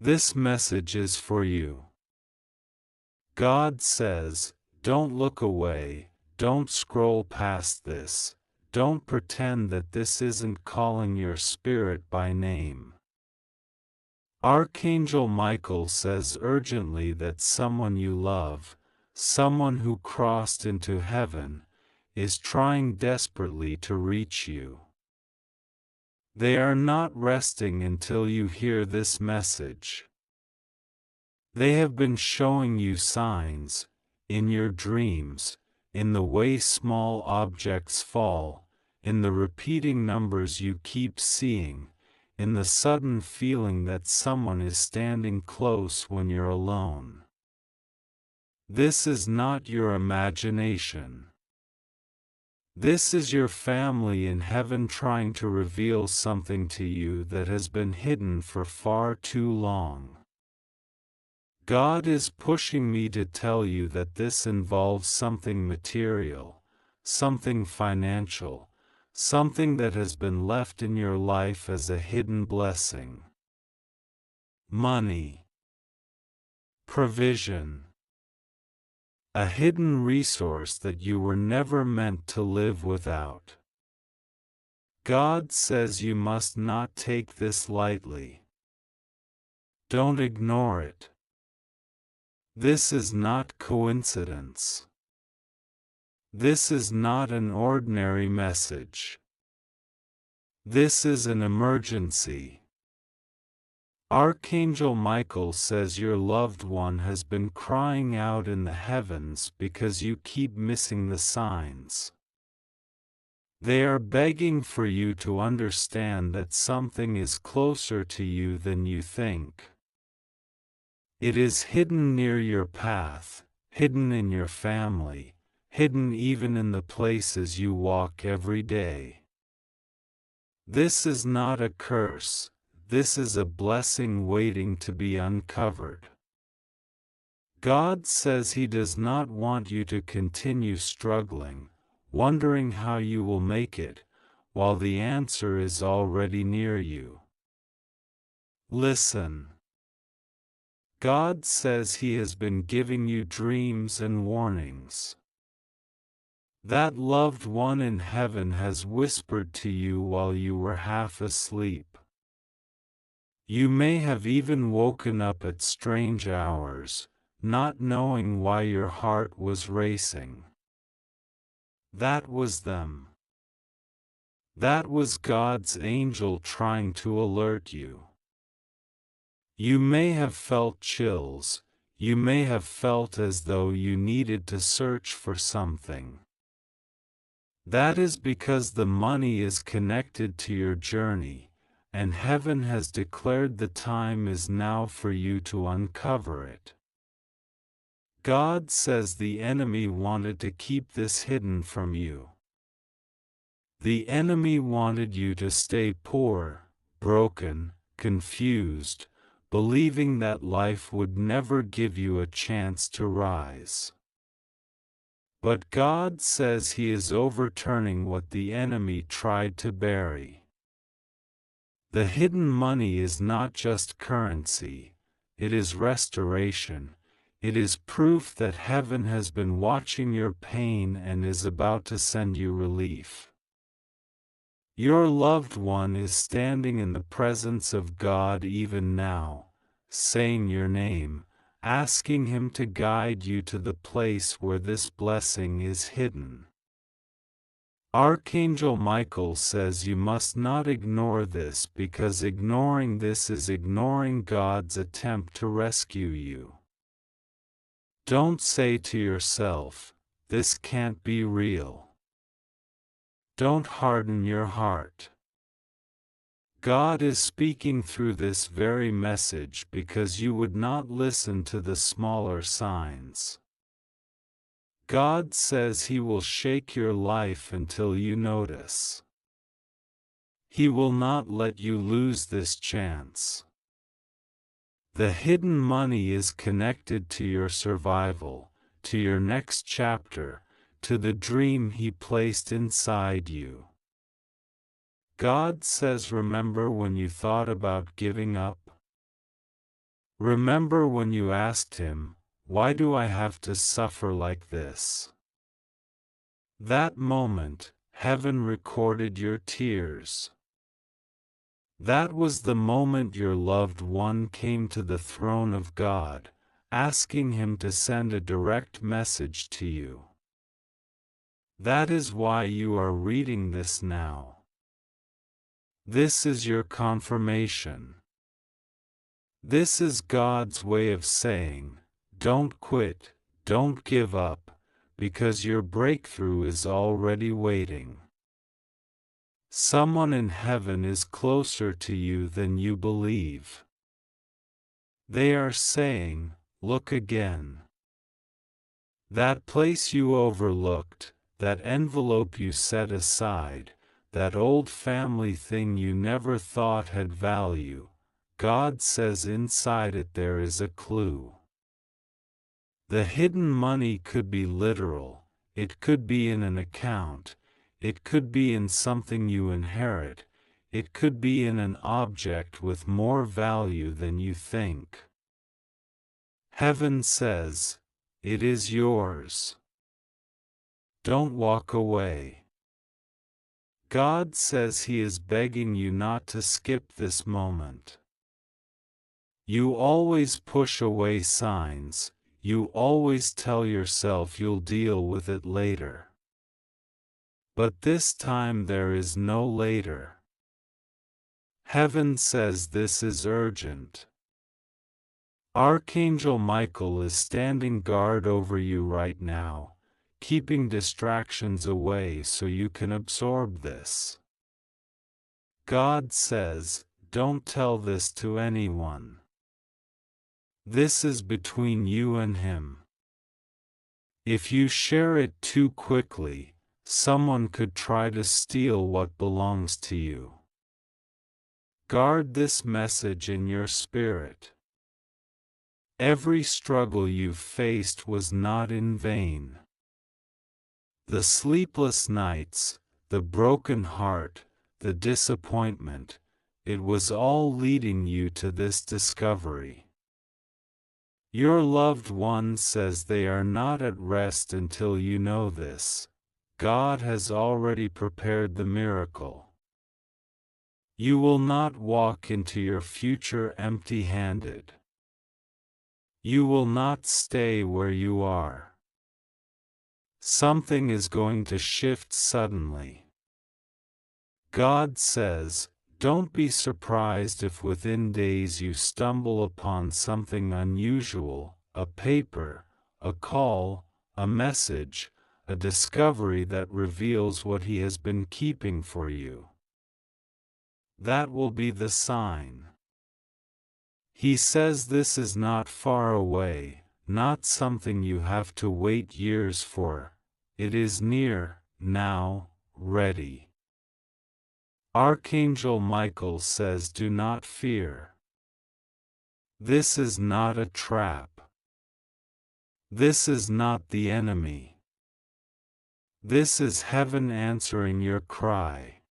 This message is for you. God says, don't look away, don't scroll past this, don't pretend that this isn't calling your spirit by name. Archangel Michael says urgently that someone you love, someone who crossed into heaven, is trying desperately to reach you. They are not resting until you hear this message. They have been showing you signs, in your dreams, in the way small objects fall, in the repeating numbers you keep seeing, in the sudden feeling that someone is standing close when you're alone. This is not your imagination. This is your family in heaven trying to reveal something to you that has been hidden for far too long. God is pushing me to tell you that this involves something material, something financial, something that has been left in your life as a hidden blessing. Money. Provision. A hidden resource that you were never meant to live without. God says you must not take this lightly. Don't ignore it. This is not coincidence. This is not an ordinary message. This is an emergency. Archangel Michael says your loved one has been crying out in the heavens because you keep missing the signs. They are begging for you to understand that something is closer to you than you think. It is hidden near your path, hidden in your family, hidden even in the places you walk every day. This is not a curse, this is a blessing waiting to be uncovered. God says He does not want you to continue struggling, wondering how you will make it, while the answer is already near you. Listen. God says He has been giving you dreams and warnings. That loved one in heaven has whispered to you while you were half asleep. You may have even woken up at strange hours, not knowing why your heart was racing. That was them. That was God's angel trying to alert you. You may have felt chills, you may have felt as though you needed to search for something. That is because the money is connected to your journey, and heaven has declared the time is now for you to uncover it. God says the enemy wanted to keep this hidden from you. The enemy wanted you to stay poor, broken, confused, believing that life would never give you a chance to rise. But God says He is overturning what the enemy tried to bury. The hidden money is not just currency, it is restoration, it is proof that heaven has been watching your pain and is about to send you relief. Your loved one is standing in the presence of God even now, saying your name, asking Him to guide you to the place where this blessing is hidden. Archangel Michael says you must not ignore this because ignoring this is ignoring God's attempt to rescue you. Don't say to yourself, "This can't be real." Don't harden your heart. God is speaking through this very message because you would not listen to the smaller signs. God says He will shake your life until you notice. He will not let you lose this chance. The hidden money is connected to your survival, to your next chapter, to the dream He placed inside you. God says, remember when you thought about giving up? Remember when you asked him, "Why do I have to suffer like this?" That moment, heaven recorded your tears. That was the moment your loved one came to the throne of God, asking Him to send a direct message to you. That is why you are reading this now. This is your confirmation. This is God's way of saying, don't quit, don't give up, because your breakthrough is already waiting. Someone in heaven is closer to you than you believe. They are saying, look again. That place you overlooked, that envelope you set aside, that old family thing you never thought had value, God says inside it there is a clue. The hidden money could be literal, it could be in an account, it could be in something you inherit, it could be in an object with more value than you think. Heaven says, it is yours. Don't walk away. God says He is begging you not to skip this moment. You always push away signs, you always tell yourself you'll deal with it later. But this time there is no later. Heaven says this is urgent. Archangel Michael is standing guard over you right now, keeping distractions away so you can absorb this. God says, don't tell this to anyone. This is between you and Him. If you share it too quickly, someone could try to steal what belongs to you. Guard this message in your spirit. Every struggle you faced was not in vain. The sleepless nights, the broken heart, the disappointment, it was all leading you to this discovery. Your loved one says they are not at rest until you know this. God has already prepared the miracle. You will not walk into your future empty-handed. You will not stay where you are. Something is going to shift suddenly. God says, don't be surprised if within days you stumble upon something unusual, a paper, a call, a message, a discovery that reveals what He has been keeping for you. That will be the sign. He says this is not far away, not something you have to wait years for. It is near, now, ready. Archangel Michael says do not fear. This is not a trap. This is not the enemy. This is heaven answering your cry.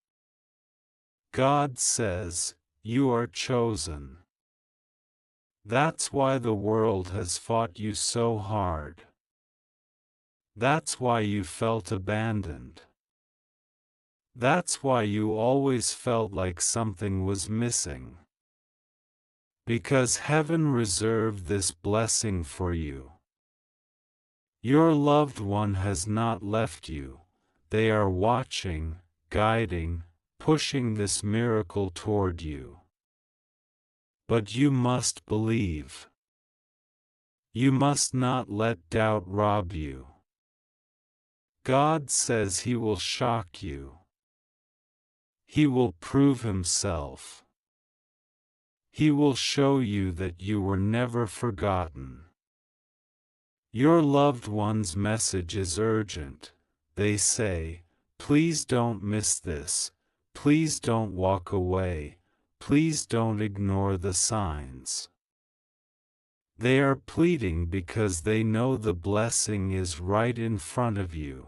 God says, you are chosen. That's why the world has fought you so hard. That's why you felt abandoned. That's why you always felt like something was missing. Because heaven reserved this blessing for you. Your loved one has not left you. They are watching, guiding, pushing this miracle toward you. But you must believe. You must not let doubt rob you. God says He will shock you. He will prove Himself. He will show you that you were never forgotten. Your loved one's message is urgent. They say, please don't miss this. Please don't walk away. Please don't ignore the signs. They are pleading because they know the blessing is right in front of you.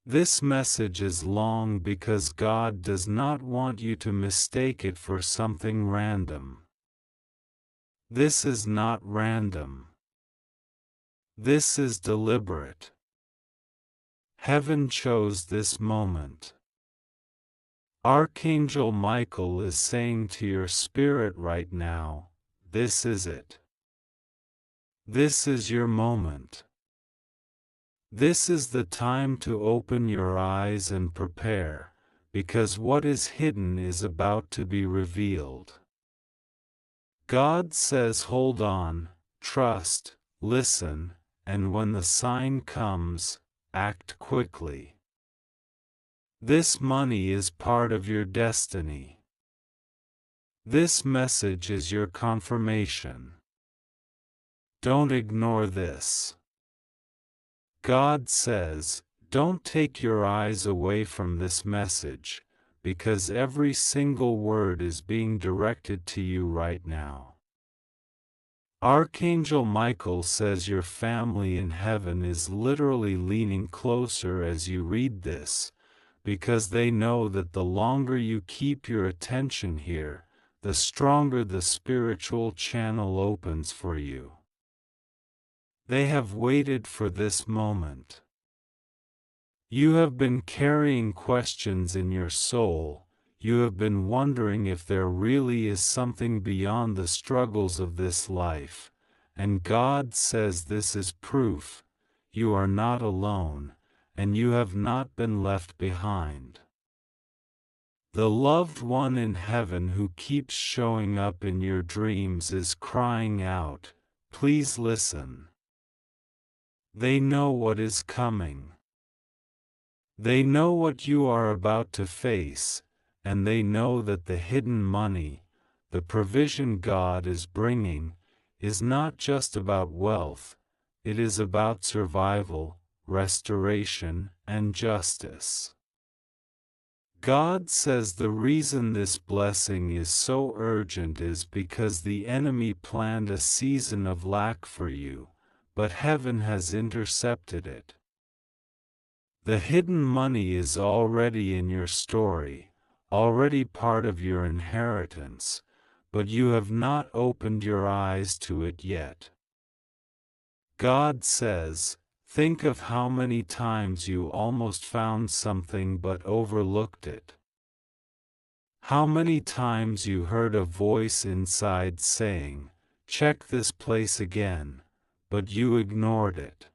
This message is long because God does not want you to mistake it for something random. This is not random. This is deliberate. Heaven chose this moment. Archangel Michael is saying to your spirit right now, this is it. This is your moment. This is the time to open your eyes and prepare, because what is hidden is about to be revealed. God says hold on, trust, listen, and when the sign comes, act quickly. This money is part of your destiny. This message is your confirmation. Don't ignore this. God says, don't take your eyes away from this message, because every single word is being directed to you right now. Archangel Michael says your family in heaven is literally leaning closer as you read this, because they know that the longer you keep your attention here, the stronger the spiritual channel opens for you. They have waited for this moment. You have been carrying questions in your soul. You have been wondering if there really is something beyond the struggles of this life, and God says this is proof. You are not alone, and you have not been left behind. The loved one in heaven who keeps showing up in your dreams is crying out, please listen. They know what is coming. They know what you are about to face, and they know that the hidden money, the provision God is bringing, is not just about wealth, it is about survival, restoration, and justice. God says the reason this blessing is so urgent is because the enemy planned a season of lack for you, but heaven has intercepted it. The hidden money is already in your story, already part of your inheritance, but you have not opened your eyes to it yet. God says, think of how many times you almost found something but overlooked it. How many times you heard a voice inside saying, check this place again, but you ignored it.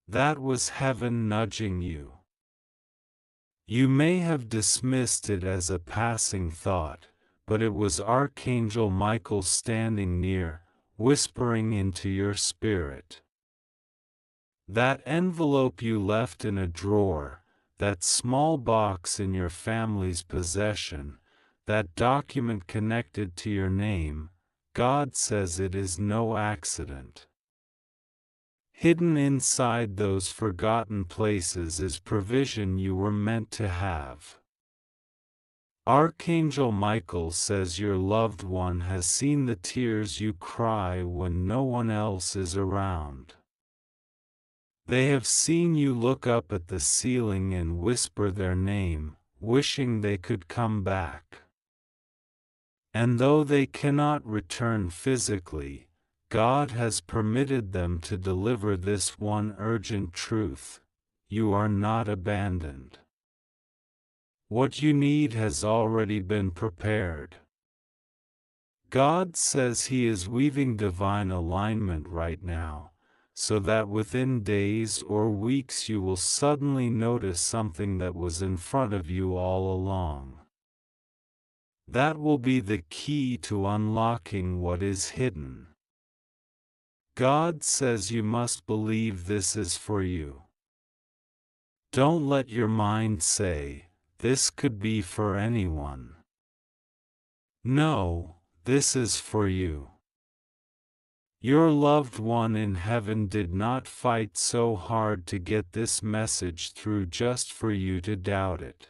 That was heaven nudging you. You may have dismissed it as a passing thought, but it was Archangel Michael standing near, whispering into your spirit. That envelope you left in a drawer, that small box in your family's possession, that document connected to your name, God says it is no accident. Hidden inside those forgotten places is provision you were meant to have. Archangel Michael says your loved one has seen the tears you cry when no one else is around. They have seen you look up at the ceiling and whisper their name, wishing they could come back. And though they cannot return physically, God has permitted them to deliver this one urgent truth: you are not abandoned. What you need has already been prepared. God says He is weaving divine alignment right now, so that within days or weeks you will suddenly notice something that was in front of you all along. That will be the key to unlocking what is hidden. God says you must believe this is for you. Don't let your mind say, this could be for anyone. No, this is for you. Your loved one in heaven did not fight so hard to get this message through just for you to doubt it.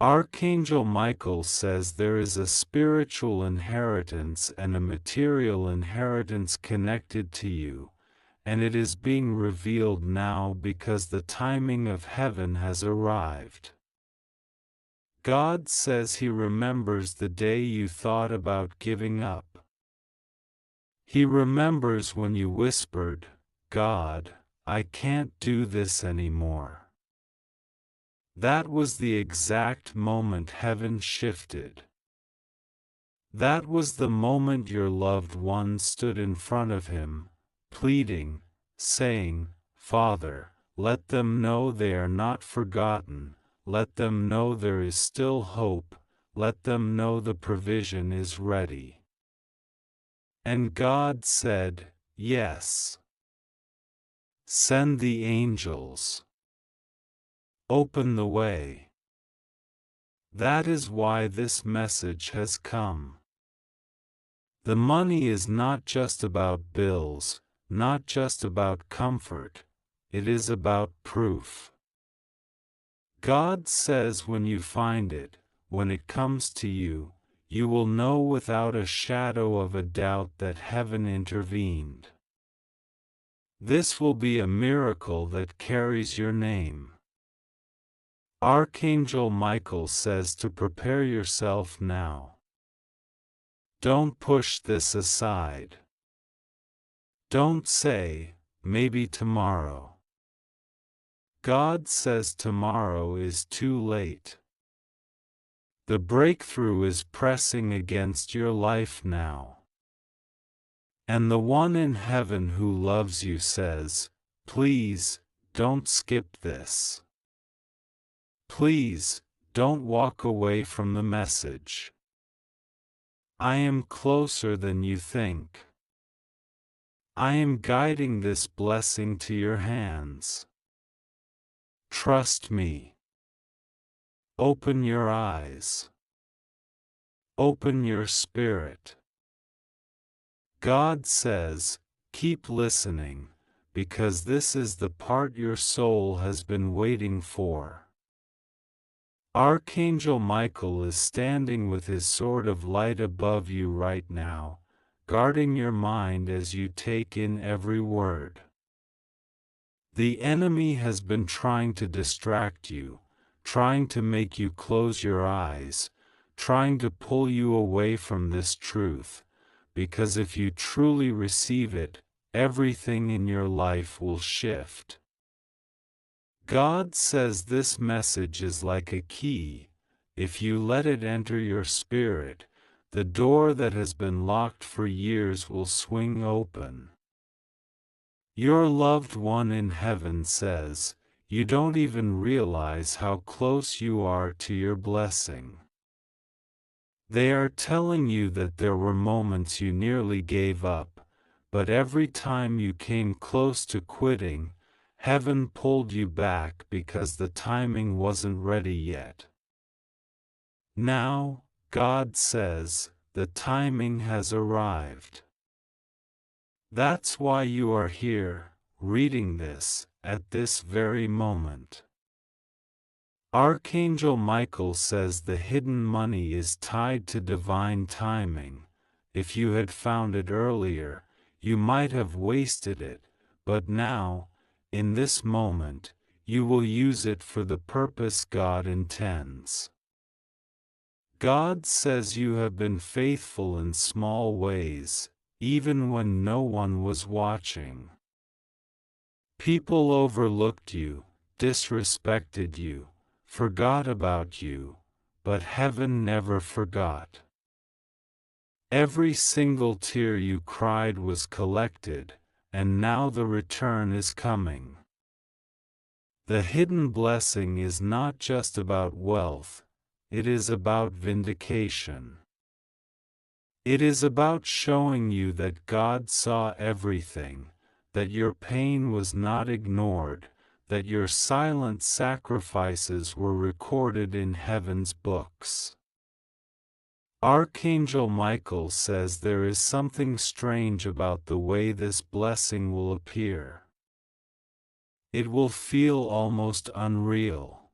Archangel Michael says there is a spiritual inheritance and a material inheritance connected to you, and it is being revealed now because the timing of heaven has arrived. God says He remembers the day you thought about giving up, He remembers when you whispered, "God, I can't do this anymore." That was the exact moment heaven shifted. That was the moment your loved one stood in front of him, pleading, saying, "Father, let them know they are not forgotten, let them know there is still hope, let them know the provision is ready." And God said, "Yes. Send the angels. Open the way." That is why this message has come. The money is not just about bills, not just about comfort, it is about proof. God says when you find it, when it comes to you, you will know without a shadow of a doubt that heaven intervened. This will be a miracle that carries your name. Archangel Michael says to prepare yourself now. Don't push this aside. Don't say, "Maybe tomorrow." God says tomorrow is too late. The breakthrough is pressing against your life now. And the one in heaven who loves you says, "Please, don't skip this. Please, don't walk away from the message. I am closer than you think. I am guiding this blessing to your hands. Trust me. Open your eyes. Open your spirit." God says, keep listening, because this is the part your soul has been waiting for. Archangel Michael is standing with his sword of light above you right now, guarding your mind as you take in every word. The enemy has been trying to distract you, trying to make you close your eyes, trying to pull you away from this truth, because if you truly receive it, everything in your life will shift. God says this message is like a key. If you let it enter your spirit, the door that has been locked for years will swing open. Your loved one in heaven says, you don't even realize how close you are to your blessing. They are telling you that there were moments you nearly gave up, but every time you came close to quitting, heaven pulled you back because the timing wasn't ready yet. Now, God says, the timing has arrived. That's why you are here, reading this, at this very moment. Archangel Michael says the hidden money is tied to divine timing. If you had found it earlier, you might have wasted it, but now, in this moment, you will use it for the purpose God intends. God says you have been faithful in small ways, even when no one was watching. People overlooked you, disrespected you, forgot about you, but heaven never forgot. Every single tear you cried was collected, and now the return is coming. The hidden blessing is not just about wealth, it is about vindication. It is about showing you that God saw everything, that your pain was not ignored, that your silent sacrifices were recorded in heaven's books. Archangel Michael says there is something strange about the way this blessing will appear. It will feel almost unreal.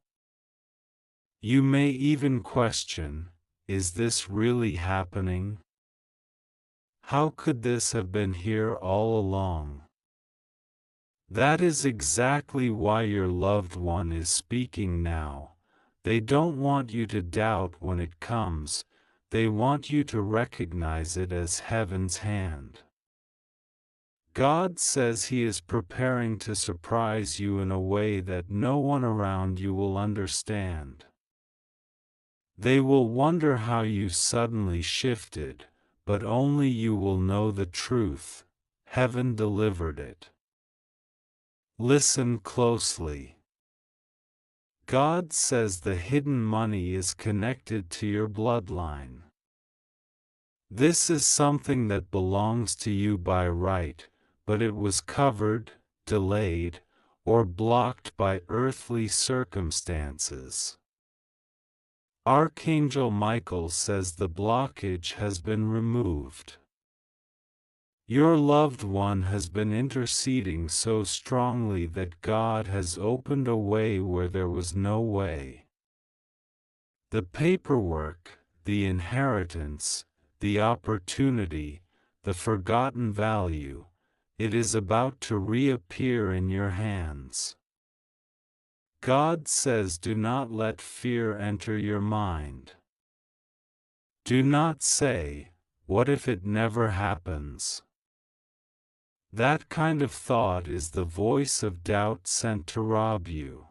You may even question, is this really happening? How could this have been here all along? That is exactly why your loved one is speaking now. They don't want you to doubt when it comes, they want you to recognize it as heaven's hand. God says He is preparing to surprise you in a way that no one around you will understand. They will wonder how you suddenly shifted, but only you will know the truth. Heaven delivered it. Listen closely. God says the hidden money is connected to your bloodline. This is something that belongs to you by right, but it was covered, delayed, or blocked by earthly circumstances. Archangel Michael says the blockage has been removed. Your loved one has been interceding so strongly that God has opened a way where there was no way. The paperwork, the inheritance, the opportunity, the forgotten value, it is about to reappear in your hands. God says, do not let fear enter your mind. Do not say, what if it never happens? That kind of thought is the voice of doubt sent to rob you.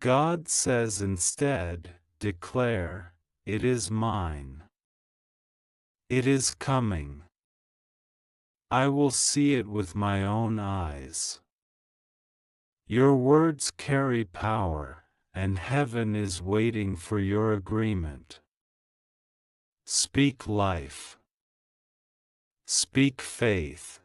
God says instead, declare, it is mine. It is coming. I will see it with my own eyes. Your words carry power, and heaven is waiting for your agreement. Speak life. Speak faith.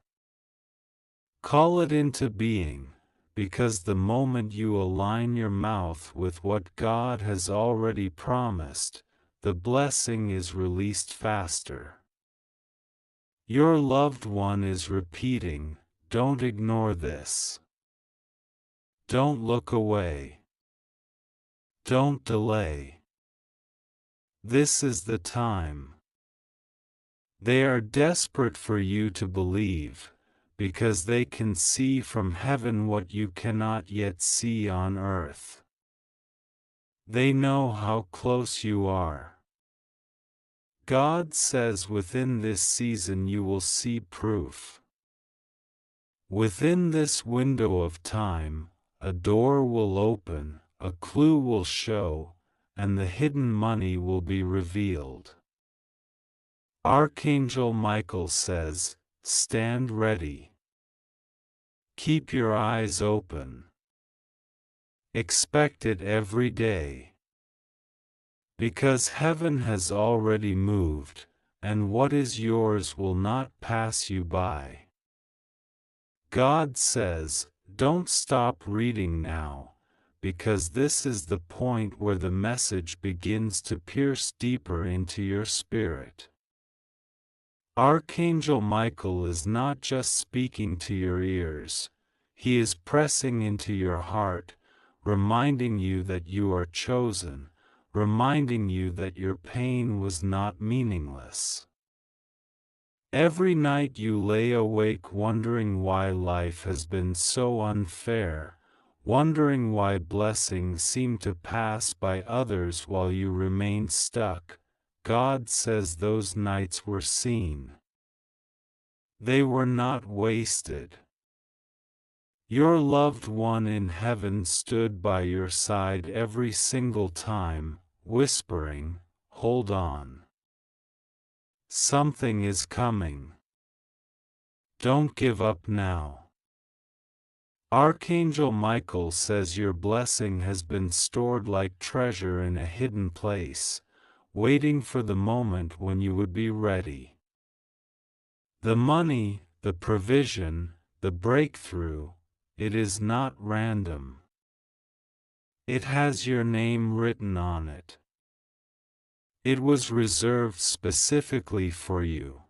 Call it into being, because the moment you align your mouth with what God has already promised, the blessing is released faster. Your loved one is repeating, don't ignore this. Don't look away. Don't delay. This is the time. They are desperate for you to believe, because they can see from heaven what you cannot yet see on earth. They know how close you are. God says within this season you will see proof. Within this window of time, a door will open, a clue will show, and the hidden money will be revealed. Archangel Michael says, stand ready. Keep your eyes open. Expect it every day. Because heaven has already moved, and what is yours will not pass you by. God says, don't stop reading now, because this is the point where the message begins to pierce deeper into your spirit. Archangel Michael is not just speaking to your ears, he is pressing into your heart, reminding you that you are chosen, reminding you that your pain was not meaningless. Every night you lay awake wondering why life has been so unfair, wondering why blessings seem to pass by others while you remain stuck. God says those nights were seen. They were not wasted. Your loved one in heaven stood by your side every single time, whispering, hold on. Something is coming. Don't give up now. Archangel Michael says your blessing has been stored like treasure in a hidden place, waiting for the moment when you would be ready. The money, the provision, the breakthrough, it is not random. It has your name written on it. It was reserved specifically for you.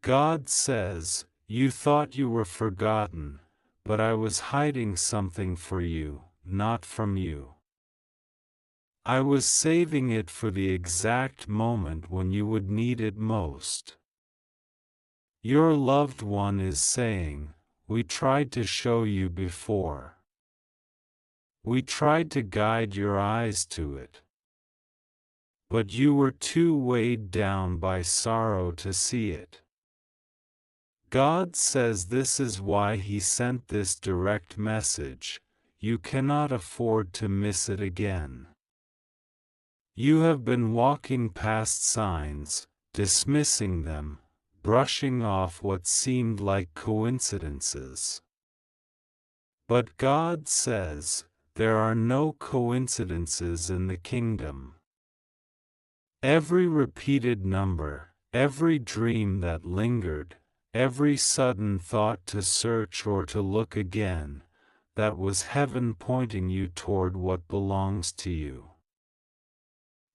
God says, you thought you were forgotten, but I was hiding something for you, not from you. I was saving it for the exact moment when you would need it most. Your loved one is saying, we tried to show you before. We tried to guide your eyes to it. But you were too weighed down by sorrow to see it. God says this is why He sent this direct message. You cannot afford to miss it again. You have been walking past signs, dismissing them, brushing off what seemed like coincidences. But God says, there are no coincidences in the kingdom. Every repeated number, every dream that lingered, every sudden thought to search or to look again, that was heaven pointing you toward what belongs to you.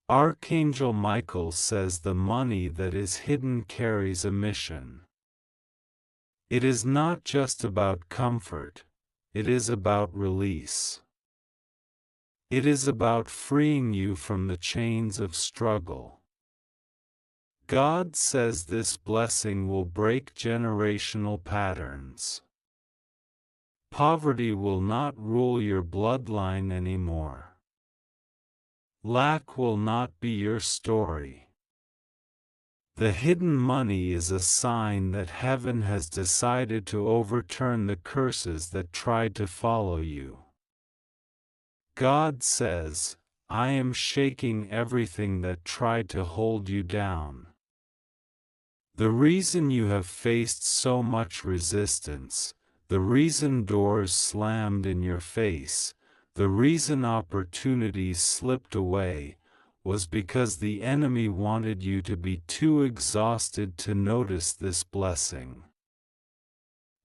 Archangel Michael says the money that is hidden carries a mission. It is not just about comfort, it is about release. It is about freeing you from the chains of struggle. God says this blessing will break generational patterns. Poverty will not rule your bloodline anymore. Lack will not be your story. The hidden money is a sign that heaven has decided to overturn the curses that tried to follow you. God says, I am shaking everything that tried to hold you down. The reason you have faced so much resistance, the reason doors slammed in your face, the reason opportunities slipped away, was because the enemy wanted you to be too exhausted to notice this blessing.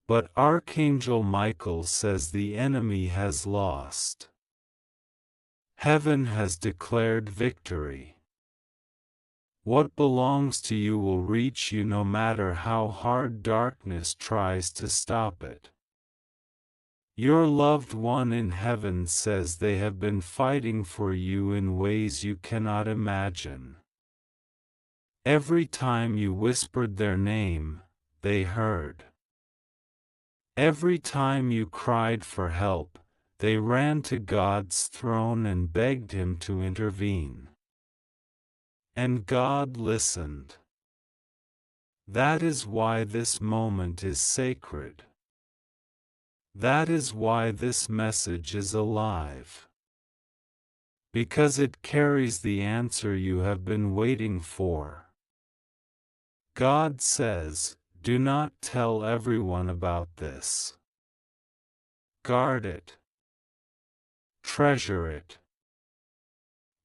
But Archangel Michael says the enemy has lost. Heaven has declared victory. What belongs to you will reach you no matter how hard darkness tries to stop it. Your loved one in heaven says they have been fighting for you in ways you cannot imagine. Every time you whispered their name, they heard. Every time you cried for help, they ran to God's throne and begged Him to intervene. And God listened. That is why this moment is sacred. That is why this message is alive. Because it carries the answer you have been waiting for. God says, do not tell everyone about this. Guard it. Treasure it.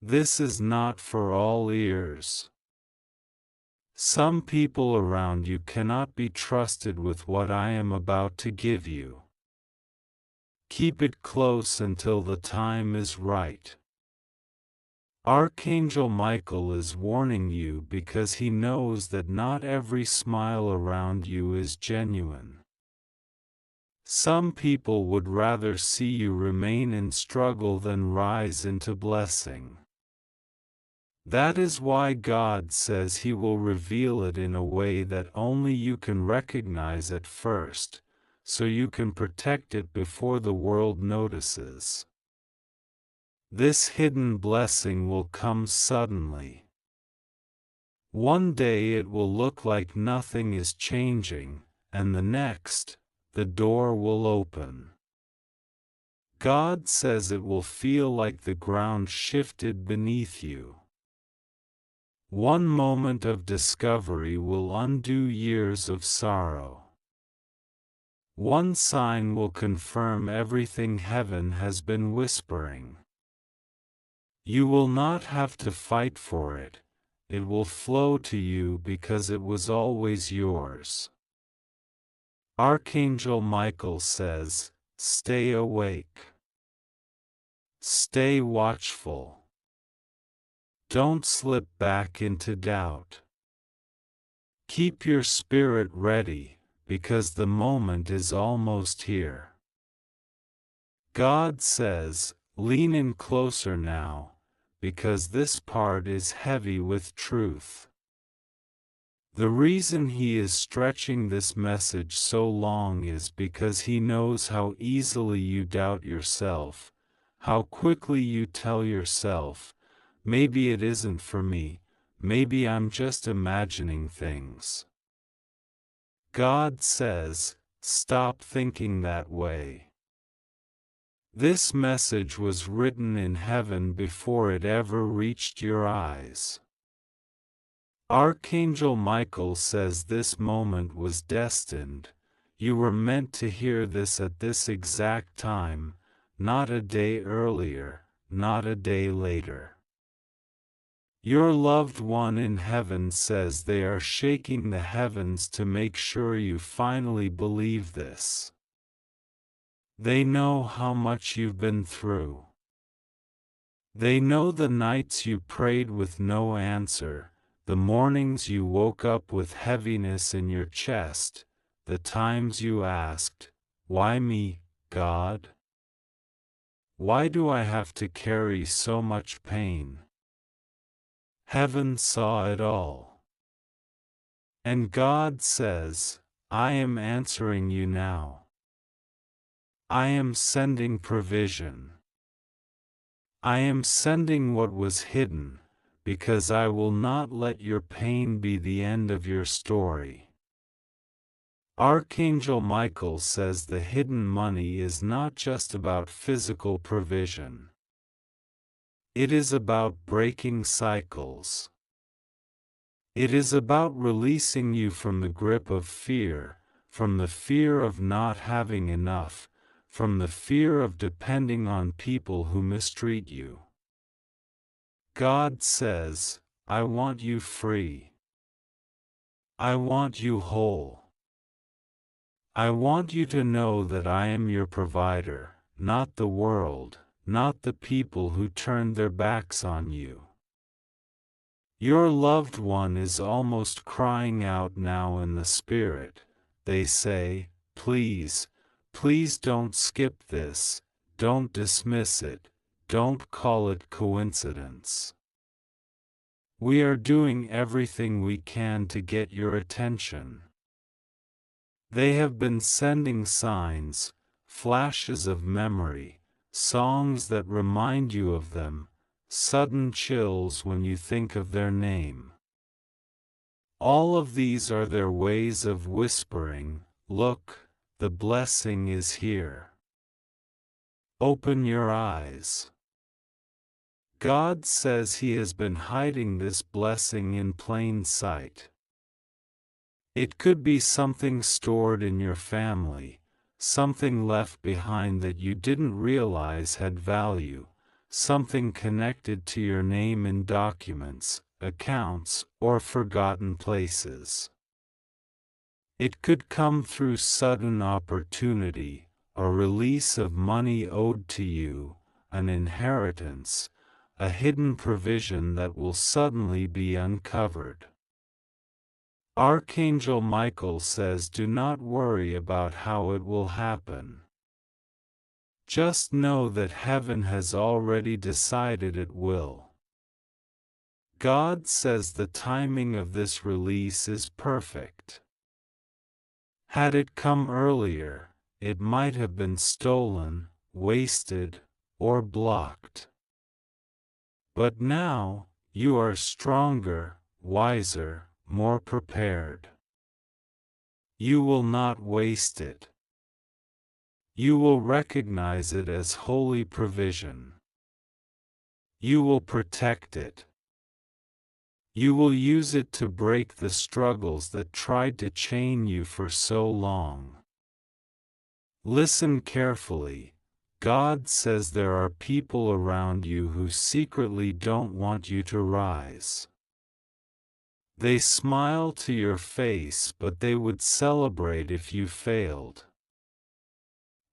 This is not for all ears. Some people around you cannot be trusted with what I am about to give you. Keep it close until the time is right. Archangel Michael is warning you because he knows that not every smile around you is genuine. Some people would rather see you remain in struggle than rise into blessing. That is why God says He will reveal it in a way that only you can recognize at first, so you can protect it before the world notices. This hidden blessing will come suddenly. One day it will look like nothing is changing, and the next, the door will open. God says it will feel like the ground shifted beneath you. One moment of discovery will undo years of sorrow. One sign will confirm everything heaven has been whispering. You will not have to fight for it, it will flow to you because it was always yours. Archangel Michael says, stay awake. Stay watchful. Don't slip back into doubt. Keep your spirit ready, because the moment is almost here. God says, lean in closer now, because this part is heavy with truth. The reason He is stretching this message so long is because He knows how easily you doubt yourself, how quickly you tell yourself, maybe it isn't for me, maybe I'm just imagining things. God says, stop thinking that way. This message was written in heaven before it ever reached your eyes. Archangel Michael says this moment was destined. You were meant to hear this at this exact time, not a day earlier, not a day later. Your loved one in heaven says they are shaking the heavens to make sure you finally believe this. They know how much you've been through. They know the nights you prayed with no answer, the mornings you woke up with heaviness in your chest, the times you asked, "Why me, God? Why do I have to carry so much pain?" Heaven saw it all. And God says, I am answering you now. I am sending provision. I am sending what was hidden, because I will not let your pain be the end of your story. Archangel Michael says the hidden money is not just about physical provision. It is about breaking cycles. It is about releasing you from the grip of fear, from the fear of not having enough, from the fear of depending on people who mistreat you. God says, I want you free. I want you whole. I want you to know that I am your provider, not the world, not the people who turned their backs on you. Your loved one is almost crying out now in the spirit. They say, please, please don't skip this, don't dismiss it, don't call it coincidence. We are doing everything we can to get your attention. They have been sending signs, flashes of memory, songs that remind you of them, sudden chills when you think of their name. All of these are their ways of whispering, look, the blessing is here. Open your eyes. God says He has been hiding this blessing in plain sight. It could be something stored in your family, something left behind that you didn't realize had value, something connected to your name in documents, accounts, or forgotten places. It could come through sudden opportunity, a release of money owed to you, an inheritance, a hidden provision that will suddenly be uncovered. Archangel Michael says do not worry about how it will happen. Just know that heaven has already decided it will. God says the timing of this release is perfect. Had it come earlier, it might have been stolen, wasted, or blocked. But now, you are stronger, wiser, more prepared. You will not waste it. You will recognize it as holy provision. You will protect it. You will use it to break the struggles that tried to chain you for so long. Listen carefully. God says there are people around you who secretly don't want you to rise. They smile to your face, but they would celebrate if you failed.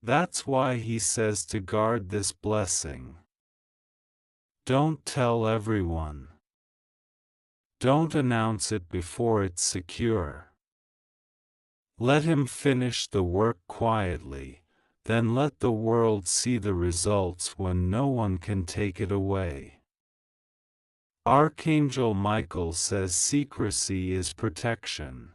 That's why He says to guard this blessing. Don't tell everyone. Don't announce it before it's secure. Let Him finish the work quietly, then let the world see the results when no one can take it away. Archangel Michael says secrecy is protection.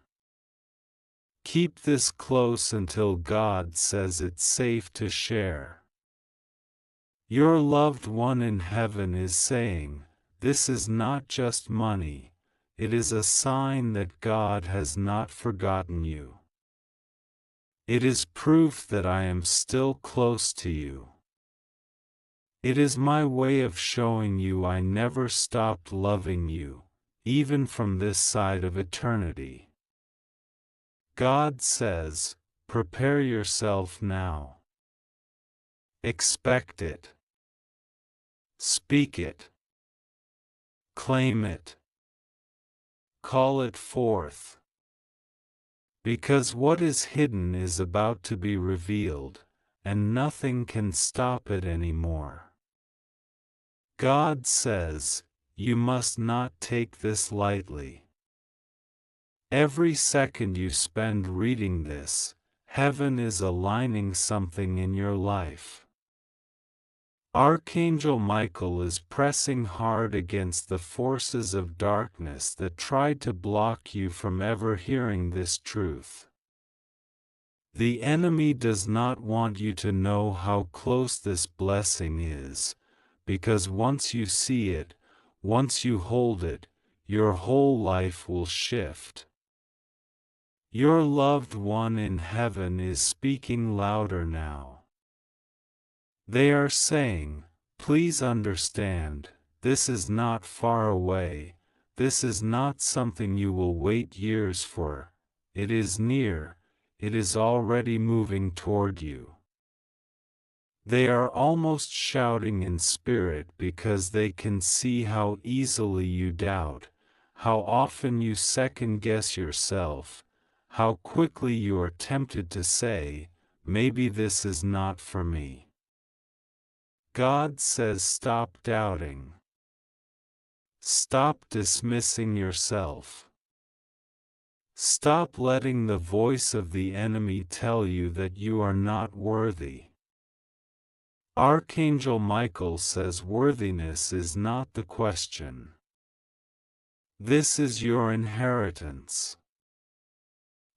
Keep this close until God says it's safe to share. Your loved one in heaven is saying, this is not just money, it is a sign that God has not forgotten you. It is proof that I am still close to you. It is my way of showing you I never stopped loving you, even from this side of eternity. God says, prepare yourself now. Expect it. Speak it. Claim it. Call it forth. Because what is hidden is about to be revealed, and nothing can stop it anymore. God says, you must not take this lightly. Every second you spend reading this, heaven is aligning something in your life. Archangel Michael is pressing hard against the forces of darkness that tried to block you from ever hearing this truth. The enemy does not want you to know how close this blessing is, because once you see it, once you hold it, your whole life will shift. Your loved one in heaven is speaking louder now. They are saying, please understand, this is not far away, this is not something you will wait years for, it is near, it is already moving toward you. They are almost shouting in spirit because they can see how easily you doubt, how often you second-guess yourself, how quickly you are tempted to say, maybe this is not for me. God says stop doubting. Stop dismissing yourself. Stop letting the voice of the enemy tell you that you are not worthy. Archangel Michael says worthiness is not the question. This is your inheritance.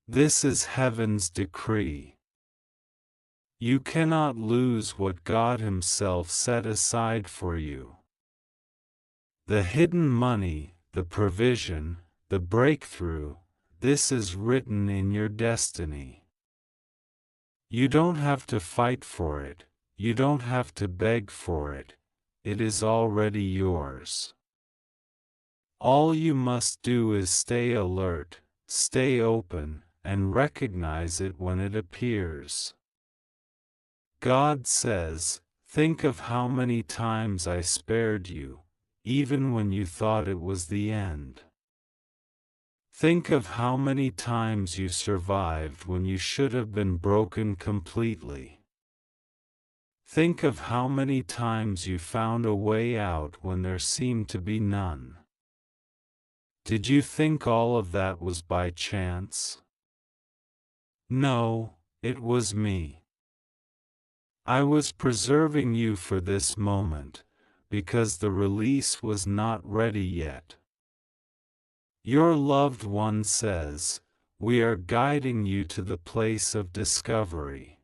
This is heaven's decree. You cannot lose what God Himself set aside for you. The hidden money, the provision, the breakthrough, this is written in your destiny. You don't have to fight for it, you don't have to beg for it, it is already yours. All you must do is stay alert, stay open, and recognize it when it appears. God says, think of how many times I spared you, even when you thought it was the end. Think of how many times you survived when you should have been broken completely. Think of how many times you found a way out when there seemed to be none. Did you think all of that was by chance? No, it was me. I was preserving you for this moment, because the release was not ready yet. Your loved one says, we are guiding you to the place of discovery.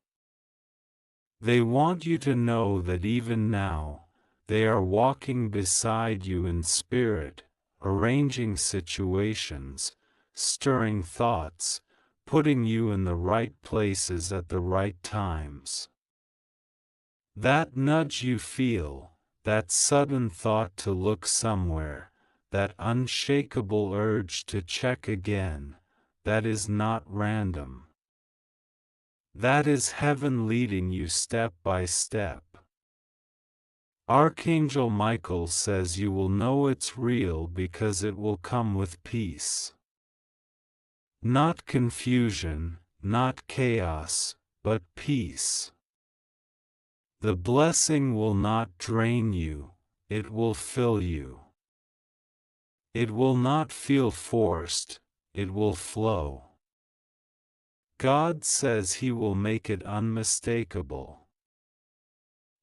They want you to know that even now, they are walking beside you in spirit, arranging situations, stirring thoughts, putting you in the right places at the right times. That nudge you feel, that sudden thought to look somewhere, that unshakable urge to check again, that is not random. That is heaven leading you step by step. Archangel Michael says you will know it's real because it will come with peace. Not confusion, not chaos, but peace. The blessing will not drain you, it will fill you. It will not feel forced, it will flow. God says He will make it unmistakable.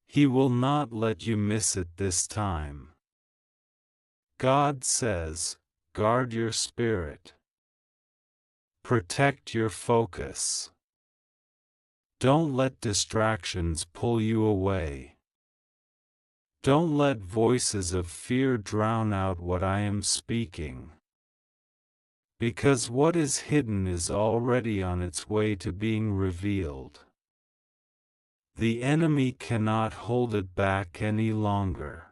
He will not let you miss it this time. God says, guard your spirit. Protect your focus. Don't let distractions pull you away. Don't let voices of fear drown out what I am speaking. because what is hidden is already on its way to being revealed. The enemy cannot hold it back any longer.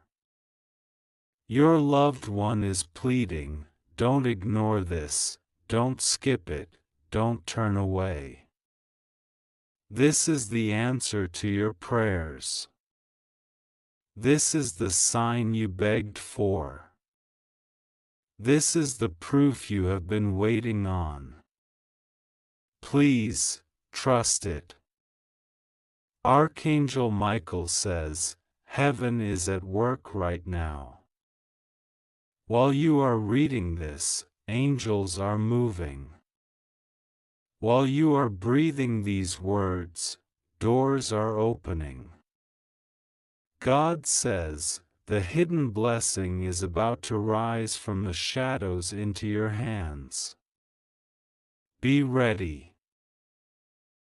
Your loved one is pleading, don't ignore this, don't skip it, don't turn away. This is the answer to your prayers. This is the sign you begged for. This is the proof you have been waiting on. Please, trust it. Archangel Michael says, heaven is at work right now. While you are reading this, angels are moving. While you are breathing these words, doors are opening. God says, the hidden blessing is about to rise from the shadows into your hands. Be ready.